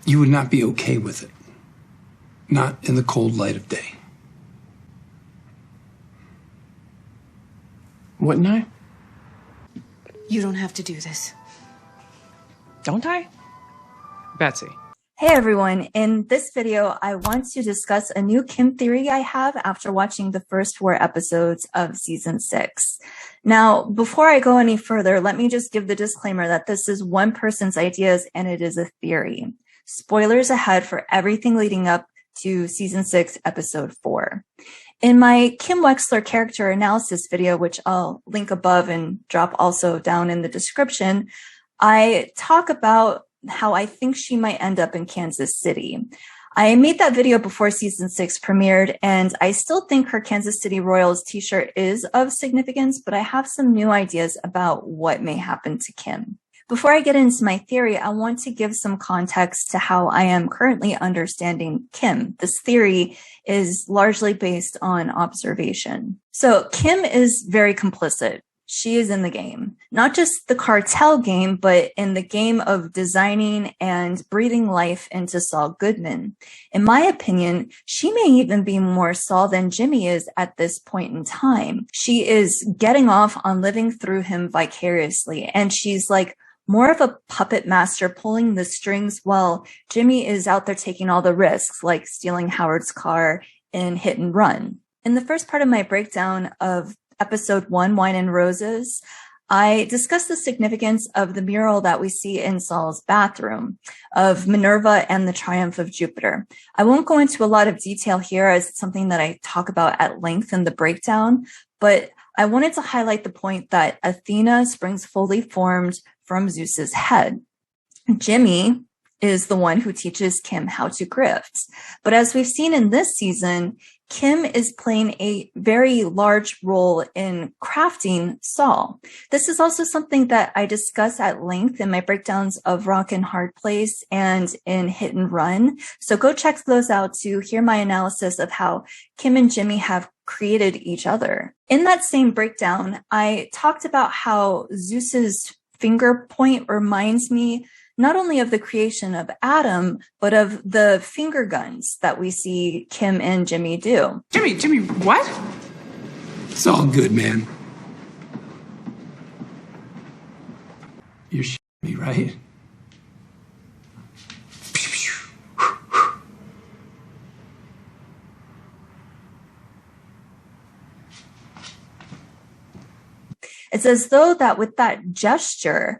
you would not be okay with it. Not in the cold light of day. Wouldn't I? You don't have to do this. Don't I? Betsy. Hey everyone, in this video, I want to discuss a new Kim theory I have after watching the first 4 episodes of season 6. Now, before I go any further, let me just give the disclaimer that this is one person's ideas and it is a theory. Spoilers ahead for everything leading up to season 6, episode 4. In my Kim Wexler character analysis video, which I'll link above and drop also down in the description, I talk about how I think she might end up in Kansas City. I made that video before season 6 premiered, and I still think her Kansas City Royals t-shirt is of significance, but I have some new ideas about what may happen to Kim. Before I get into my theory, I want to give some context to how I am currently understanding Kim. This theory is largely based on observation. So Kim is very complicit. She is in the game, not just the cartel game, but in the game of designing and breathing life into Saul Goodman. In my opinion, she may even be more Saul than Jimmy is at this point in time. She is getting off on living through him vicariously, and she's like more of a puppet master pulling the strings while Jimmy is out there taking all the risks, like stealing Howard's car and hit and run. In the first part of my breakdown of episode 1, Wine and Roses, I discussed the significance of the mural that we see in Saul's bathroom of Minerva and the Triumph of Jupiter. I won't go into a lot of detail here as it's something that I talk about at length in the breakdown, but I wanted to highlight the point that Athena springs fully formed from Zeus's head. Jimmy is the one who teaches Kim how to grift. But as we've seen in this season, Kim is playing a very large role in crafting Saul. This is also something that I discuss at length in my breakdowns of Rock and Hard Place and in Hit and Run. So go check those out to hear my analysis of how Kim and Jimmy have created each other. In that same breakdown, I talked about how Zeus's finger point reminds me not only of the creation of Adam, but of the finger guns that we see Kim and Jimmy do. Jimmy, what? It's all good, man. You're shitting me, right? It's as though that with that gesture,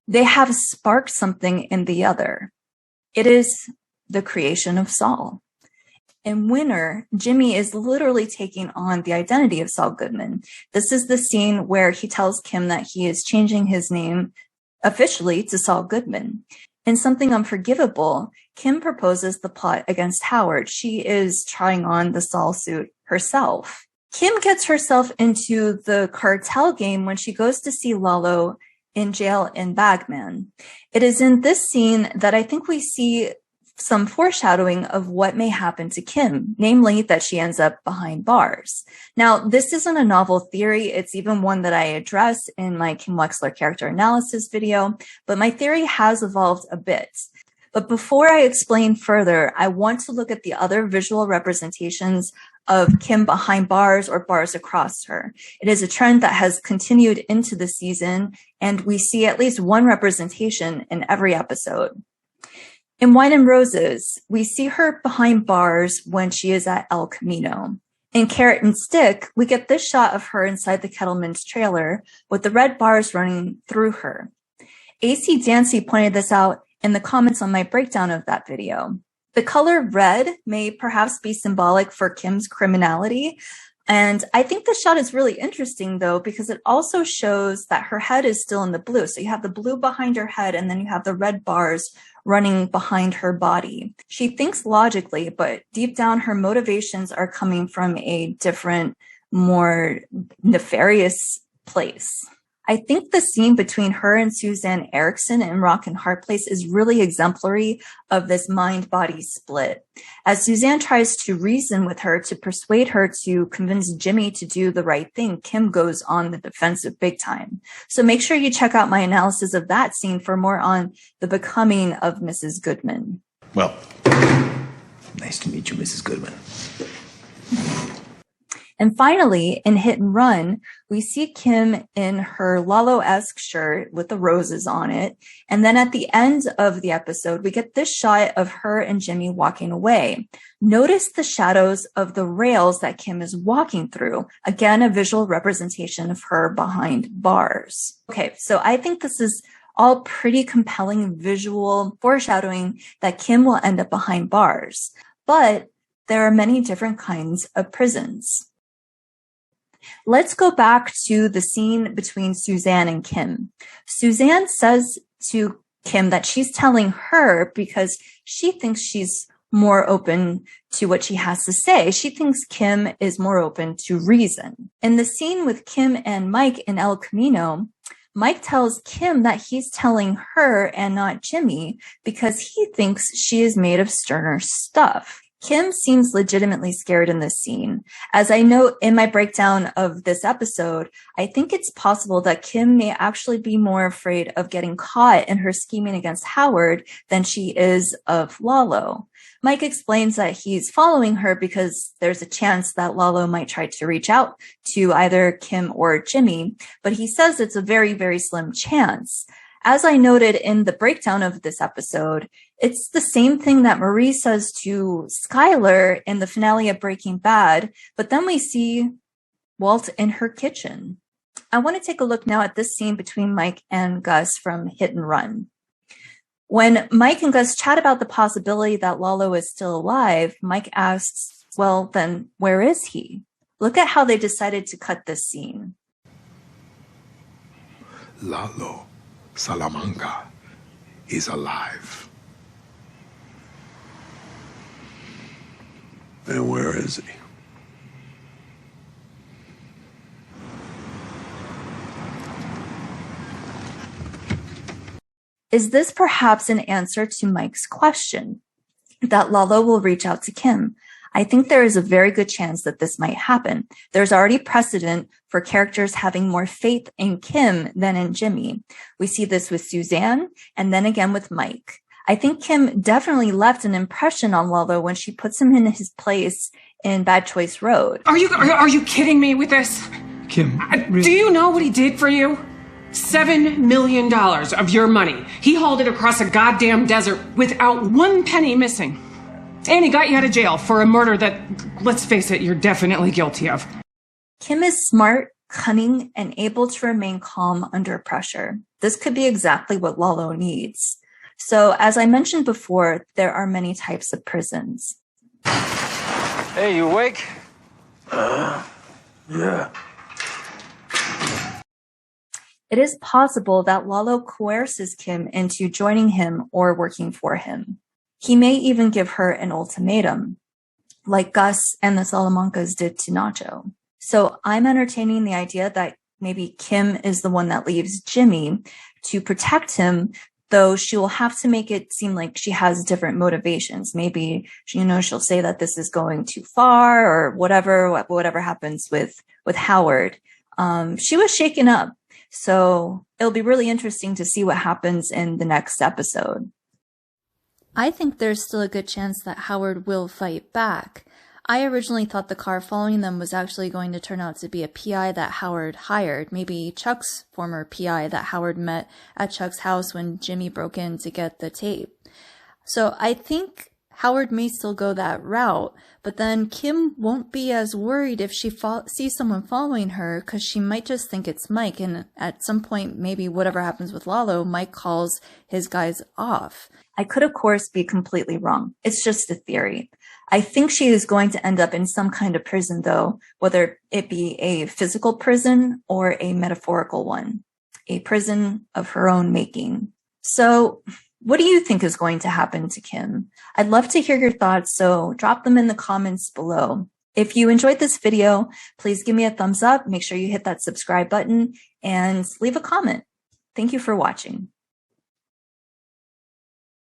they have sparked something in the other. It is the creation of Saul. In Winter, Jimmy is literally taking on the identity of Saul Goodman. This is the scene where he tells Kim that he is changing his name officially to Saul Goodman. In Something Unforgivable, Kim proposes the plot against Howard. She is trying on the Saul suit herself. Kim gets herself into the cartel game when she goes to see Lalo in jail in Bagman. It is in this scene that I think we see some foreshadowing of what may happen to Kim, namely that she ends up behind bars. Now, this isn't a novel theory. It's even one that I address in my Kim Wexler character analysis video, but my theory has evolved a bit. But before I explain further, I want to look at the other visual representations of Kim behind bars or bars across her. It is a trend that has continued into the season, and we see at least one representation in every episode. In Wine and Roses, we see her behind bars when she is at El Camino. In Carrot and Stick, we get this shot of her inside the Kettleman's trailer with the red bars running through her. AC Dancy pointed this out in the comments on my breakdown of that video. The color red may perhaps be symbolic for Kim's criminality. And I think this shot is really interesting, though, because it also shows that her head is still in the blue. So you have the blue behind her head, and then you have the red bars running behind her body. She thinks logically, but deep down, her motivations are coming from a different, more nefarious place. I think the scene between her and Suzanne Erickson in Rock and Hard Place is really exemplary of this mind-body split. As Suzanne tries to reason with her to persuade her to convince Jimmy to do the right thing, Kim goes on the defensive big time. So make sure you check out my analysis of that scene for more on the becoming of Mrs. Goodman. Well, nice to meet you, Mrs. Goodman. And finally, in Hit and Run, we see Kim in her Lalo-esque shirt with the roses on it. And then at the end of the episode, we get this shot of her and Jimmy walking away. Notice the shadows of the rails that Kim is walking through. Again, a visual representation of her behind bars. Okay, so I think this is all pretty compelling visual foreshadowing that Kim will end up behind bars. But there are many different kinds of prisons. Let's go back to the scene between Suzanne and Kim. Suzanne says to Kim that she's telling her because she thinks she's more open to what she has to say. She thinks Kim is more open to reason. In the scene with Kim and Mike in El Camino, Mike tells Kim that he's telling her and not Jimmy because he thinks she is made of sterner stuff. Kim seems legitimately scared in this scene. As I note in my breakdown of this episode, I think it's possible that Kim may actually be more afraid of getting caught in her scheming against Howard than she is of Lalo. Mike explains that he's following her because there's a chance that Lalo might try to reach out to either Kim or Jimmy, but he says it's a very, very slim chance. As I noted in the breakdown of this episode, it's the same thing that Marie says to Skylar in the finale of Breaking Bad, but then we see Walt in her kitchen. I want to take a look now at this scene between Mike and Gus from Hit and Run. When Mike and Gus chat about the possibility that Lalo is still alive, Mike asks, well, then where is he? Look at how they decided to cut this scene. Lalo Salamanca is alive. And where is he? Is this perhaps an answer to Mike's question that Lalo will reach out to Kim? I think there is a very good chance that this might happen. There's already precedent for characters having more faith in Kim than in Jimmy. We see this with Suzanne and then again with Mike. I think Kim definitely left an impression on Lalo when she puts him in his place in Bad Choice Road. Are you kidding me with this? Kim, Do you know what he did for you? $7 million of your money. He hauled it across a goddamn desert without one penny missing. And he got you out of jail for a murder that, let's face it, you're definitely guilty of. Kim is smart, cunning, and able to remain calm under pressure. This could be exactly what Lalo needs. So, as I mentioned before, there are many types of prisons. Hey, you awake? Yeah. It is possible that Lalo coerces Kim into joining him or working for him. He may even give her an ultimatum, like Gus and the Salamancas did to Nacho. So I'm entertaining the idea that maybe Kim is the one that leaves Jimmy to protect him, though she will have to make it seem like she has different motivations. Maybe, she'll say that this is going too far or whatever happens with Howard. She was shaken up. So it'll be really interesting to see what happens in the next episode. I think there's still a good chance that Howard will fight back. I originally thought the car following them was actually going to turn out to be a PI that Howard hired, maybe Chuck's former PI that Howard met at Chuck's house when Jimmy broke in to get the tape. So I think Howard may still go that route, but then Kim won't be as worried if she sees someone following her because she might just think it's Mike, and at some point, maybe whatever happens with Lalo, Mike calls his guys off. I could, of course, be completely wrong. It's just a theory. I think she is going to end up in some kind of prison, though, whether it be a physical prison or a metaphorical one, a prison of her own making. So what do you think is going to happen to Kim? I'd love to hear your thoughts, so drop them in the comments below. If you enjoyed this video, please give me a thumbs up, make sure you hit that subscribe button, and leave a comment. Thank you for watching.